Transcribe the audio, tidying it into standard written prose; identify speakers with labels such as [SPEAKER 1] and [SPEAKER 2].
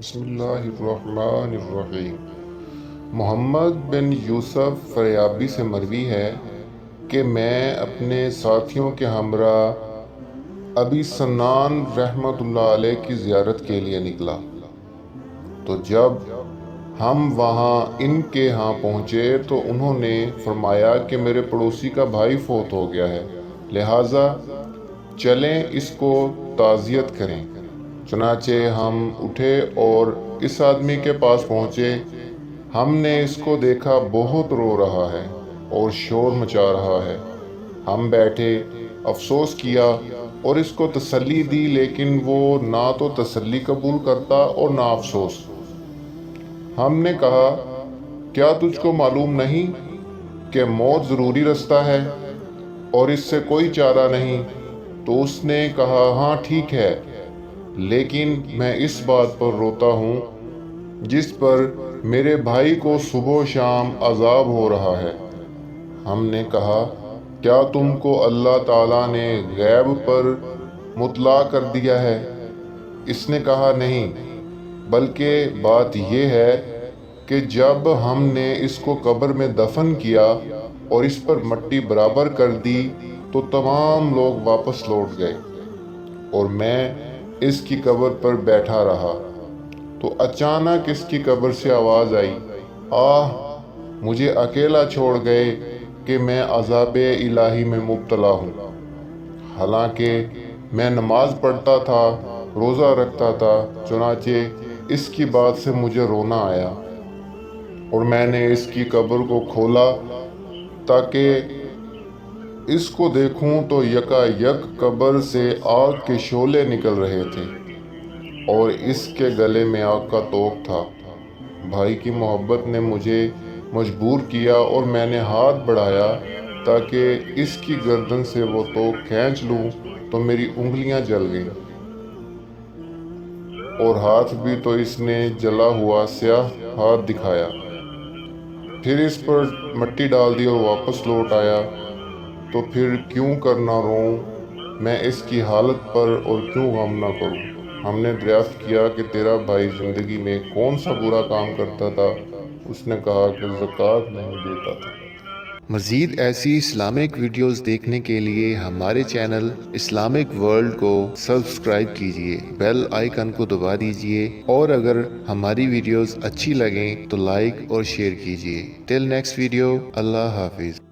[SPEAKER 1] بسم اللہ الرحمن الرحیم۔ محمد بن یوسف فریابی سے مروی ہے کہ میں اپنے ساتھیوں کے ہمراہ ابی سنان رحمۃ اللہ علیہ کی زیارت کے لیے نکلا، تو جب ہم وہاں ان کے ہاں پہنچے تو انہوں نے فرمایا کہ میرے پڑوسی کا بھائی فوت ہو گیا ہے، لہٰذا چلیں اس کو تعزیت کریں۔ چنانچہ ہم اٹھے اور اس آدمی کے پاس پہنچے۔ ہم نے اس کو دیکھا بہت رو رہا ہے اور شور مچا رہا ہے۔ ہم بیٹھے، افسوس کیا اور اس کو تسلی دی، لیکن وہ نہ تو تسلی قبول کرتا اور نہ افسوس۔ ہم نے کہا، کیا تجھ کو معلوم نہیں کہ موت ضروری رستہ ہے اور اس سے کوئی چارہ نہیں؟ تو اس نے کہا، ہاں ٹھیک ہے، لیکن میں اس بات پر روتا ہوں جس پر میرے بھائی کو صبح و شام عذاب ہو رہا ہے۔ ہم نے کہا، کیا تم کو اللہ تعالیٰ نے غیب پر مطلع کر دیا ہے؟ اس نے کہا، نہیں، بلکہ بات یہ ہے کہ جب ہم نے اس کو قبر میں دفن کیا اور اس پر مٹی برابر کر دی تو تمام لوگ واپس لوٹ گئے اور میں اس کی قبر پر بیٹھا رہا، تو اچانک اس کی قبر سے آواز آئی، آہ، مجھے اکیلا چھوڑ گئے کہ میں عذاب الہی میں مبتلا ہوں۔ حالانکہ میں نماز پڑھتا تھا، روزہ رکھتا تھا، چنانچہ اس کی بات سے مجھے رونا آیا اور میں نے اس کی قبر کو کھولا تاکہ اس کو دیکھوں تو یکا یک قبر سے آگ کے شعلے نکل رہے تھے اور اس کے گلے میں آگ کا توق تھا۔ بھائی کی محبت نے مجھے مجبور کیا اور میں نے ہاتھ بڑھایا تاکہ اس کی گردن سے وہ توق کھینچ لوں تو میری انگلیاں جل گئیں اور ہاتھ بھی، تو اس نے جلا ہوا سیاہ ہاتھ دکھایا۔ پھر اس پر مٹی ڈال دی اور واپس لوٹ آیا۔ تو پھر کیوں کرنا روؤں میں اس کی حالت پر اور کیوں غم نہ کروں؟ ہم نے دریافت کیا کہ تیرا بھائی زندگی میں کون سا برا کام کرتا تھا؟ اس نے کہا کہ زکوٰۃ نہیں دیتا تھا۔
[SPEAKER 2] مزید ایسی اسلامک ویڈیوز دیکھنے کے لیے ہمارے چینل اسلامک ورلڈ کو سبسکرائب کیجیے، بیل آئیکن کو دبا دیجیے، اور اگر ہماری ویڈیوز اچھی لگیں تو لائک اور شیئر کیجیے۔ ٹل نیکسٹ ویڈیو، اللہ حافظ۔